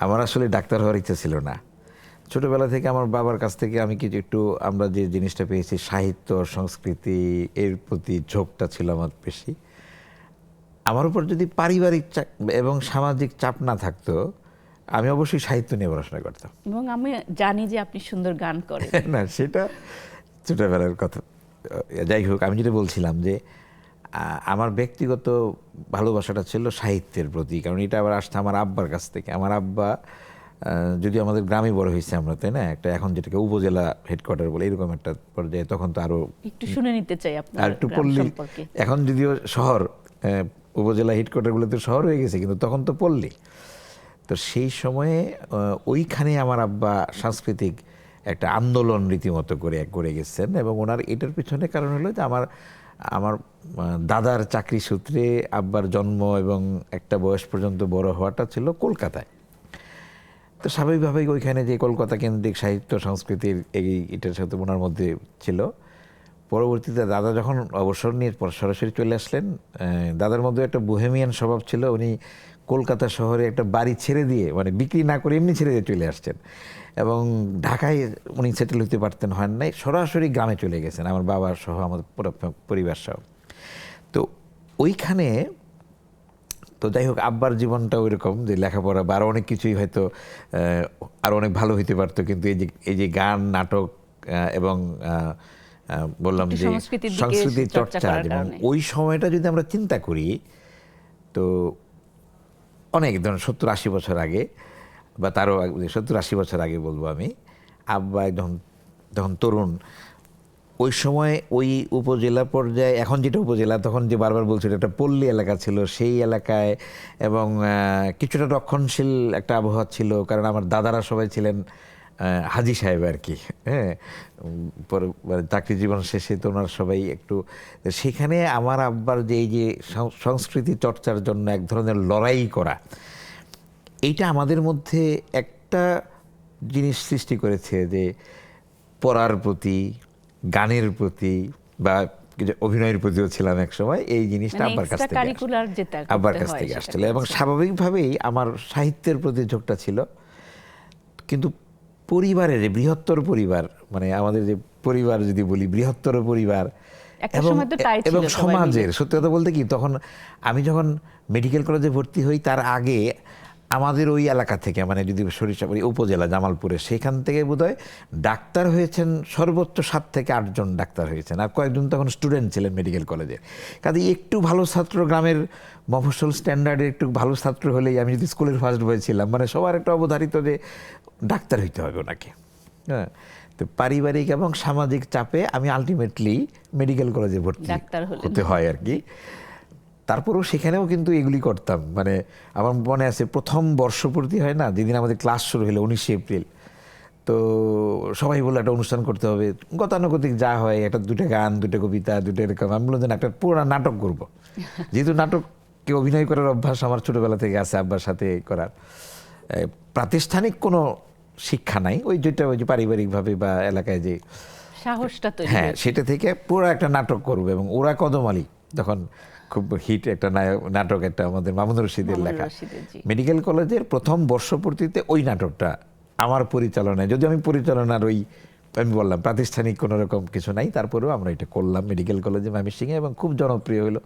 আমার আসলে ডাক্তার হওয়ার ইচ্ছা ছিল না। ছোটবেলা থেকে আমার বাবার কাছ থেকে আমি কিছু একটু আমরা যে জিনিসটা পেয়েছি সাহিত্য, সংস্কৃতি এর প্রতি ঝোঁকটা ছিল আমার বেশি। আমার উপর যদি পারিবারিক চাপ এবং সামাজিক চাপ না থাকতো, আমি অবশ্যই সাহিত্য নিয়ে পড়াশোনা করতাম। এবং আমি জানি যে আপনি সুন্দর গান করেন। না, সেটা ছোটবেলার কথা। যাই হোক, আমি যেটা বলছিলাম যে আমার ব্যক্তিগত ভালোবাসাটা ছিল সাহিত্যের প্রতি, কারণ এটা আবার আসছে আমার আব্বার কাছ থেকে। আমার আব্বা যদিও আমাদের গ্রামে বড় হয়েছে আমরা, তাই না, একটা এখন যেটাকে উপজেলা হেডকোয়ার্টার বলে এরকম একটা পর্যায়ে, তখন তো আরো একটু শুনে নিতে চাই আর আপনার একটু গ্রাম পল্লী, সম্পর্কে। এখন যদিও শহর, উপজেলা হেডকোয়ার্টারগুলো তো শহর হয়ে গেছে, কিন্তু তখন তো পল্লী। তো সেই সময়ে ওইখানে আমার আব্বা সাংস্কৃতিক একটা আন্দোলন রীতিমতো করে গেছেন, এবং ওনার এটার পিছনে কারণ হলো যে আমার আমার দাদার চাকরি সূত্রে আব্বার জন্ম এবং একটা বয়স পর্যন্ত বড় হওয়াটা ছিল কলকাতায়। তো স্বাভাবিকভাবেই ওইখানে যে কলকাতা কেন্দ্রিক সাহিত্য সংস্কৃতির এটার সাথে ওনার মধ্যে ছিল। পরবর্তীতে দাদা যখন অবসর নিয়ে সরাসরি চলে আসলেন, দাদার মধ্যে একটা বোহেমিয়ান স্বভাব ছিল। উনি কলকাতা শহরে একটা বাড়ি ছেড়ে দিয়ে, মানে বিক্রি না করে এমনি ছেড়ে দিয়ে চলে আসছেন, এবং ঢাকায় উনি সেটেল হতে পারতেন, হন নাই, সরাসরি গ্রামে চলে গেছেন আমার বাবা সহ, আমাদের পুরো পরিবার সহ। তো ওইখানে, তো যাই হোক, আব্বার জীবনটা ওইরকম যে লেখাপড়া বা আরও অনেক কিছুই হয়তো আরও অনেক ভালো হইতে পারতো, কিন্তু এই যে গান, নাটক এবং বললাম একটু যে সংস্কৃতির দিকে সংস্কৃতির চর্চা চর্চা, করার এবং কারণে। ওই সময়টা যদি আমরা চিন্তা করি, তো অনেক ধরুন 70-80 বছর আগে, বা তারও 70-80 বছর আগে বলবো আমি, আব্বা যখন যখন তরুণ, ওই সময় ওই উপজেলা পর্যায়ে, এখন যেটা উপজেলা, তখন যে বারবার বলছিল একটা পল্লী এলাকা ছিল, সেই এলাকায়, এবং কিছুটা রক্ষণশীল একটা আবহাওয়া ছিল, কারণ আমার দাদারা সবাই ছিলেন হাজি সাহেব আর কি। হ্যাঁ, পরে মানে চাকরি জীবন শেষে তো ওনার সবাই একটু, সেখানে আমার আব্বার যে এই যে সংস্কৃতি চর্চার জন্য এক ধরনের লড়াই করা, এইটা আমাদের মধ্যে একটা জিনিস সৃষ্টি করেছে, যে পড়ার প্রতি, গানের প্রতি, বা অভিনয়ের প্রতিও ছিলাম এক সময়। এই জিনিসটা মানে আব্বার কাছ এক্সট্রা থেকে কারিকুলার যেটা আব্বার করতে কাছ হয় থেকে সেটা আসছিল, এবং করেছেন। স্বাভাবিকভাবেই আমার সাহিত্যের প্রতি ঝোঁকটা ছিল। কিন্তু পরিবারের যে বৃহত্তর পরিবার, মানে আমাদের যে পরিবার যদি বলি বৃহত্তর পরিবার, একটা এবং সময় তো তাই ছিল, এবং সবাই মিলে। সমাজের, সত্যি কথা বলতে কি, তখন আমি যখন মেডিকেল কলেজে ভর্তি হই তার আগে আমাদের ওই এলাকা থেকে, মানে যদি সরিষাবাড়ি উপজেলা জামালপুরে, সেখান থেকে বোধহয় ডাক্তার হয়েছেন সর্বোচ্চ 7 থেকে 8 জন ডাক্তার হয়েছেন, আর কয়েকজন তখন স্টুডেন্ট ছিলেন মেডিকেল কলেজে। কাজে একটু ভালো ছাত্র, গ্রামের মফস্বল স্ট্যান্ডার্ডের একটু ভালো ছাত্র হলেই, আমি যদি স্কুলের ফার্স্ট বয় ছিলাম, মানে সবার একটা অবধারিত যে ডাক্তার হইতে হবে ওনাকে। হ্যাঁ, তো পারিবারিক এবং সামাজিক চাপে আমি আলটিমেটলি মেডিকেল কলেজে ভর্তি ডাক্তার হলেন। হতে হয় আর কি। তারপরেও সেখানেও কিন্তু এগুলি করতাম। মানে আমার মনে আছে প্রথম বর্ষপূর্তি হয় না, যেদিন আমাদের ক্লাস শুরু হলো 19শে এপ্রিল, তো সবাই বলে একটা অনুষ্ঠান করতে হবে, গতানুগতিক যা হয়, একটা দুটো গান, দুটো কবিতা, দুটো এরকম। আমি বললাম যে একটা পুরো নাটক করব, যেহেতু নাটককে অভিনয় করার অভ্যাস আমার ছোটোবেলা থেকে আছে, আব্বার সাথে করার। প্রাতিষ্ঠানিক কোনো শিক্ষা নাই, ওই যেটা ওই যে পারিবারিকভাবে বা এলাকায় যে, সাহসটা তৈরি হ্যাঁ, হয়েছে। সেটা থেকে পুরো একটা নাটক করবে। এবং ওরা কদম আলী তখন খুব হিট একটা নাটক, একটা আমাদের মামুনুর রশিদের মামুনুর লেখা, রশিদের, জি। মেডিকেল কলেজের প্রথম বর্ষপূর্তিতে ওই নাটকটা আমার পরিচালনায়, যদিও আমি পরিচালনার ওই, আমি বললাম প্রাতিষ্ঠানিক কোনো রকম কিছু নাই, তারপরেও আমরা এটা করলাম মেডিকেল কলেজে ময়মনসিংহে, এবং খুব জনপ্রিয় হলো।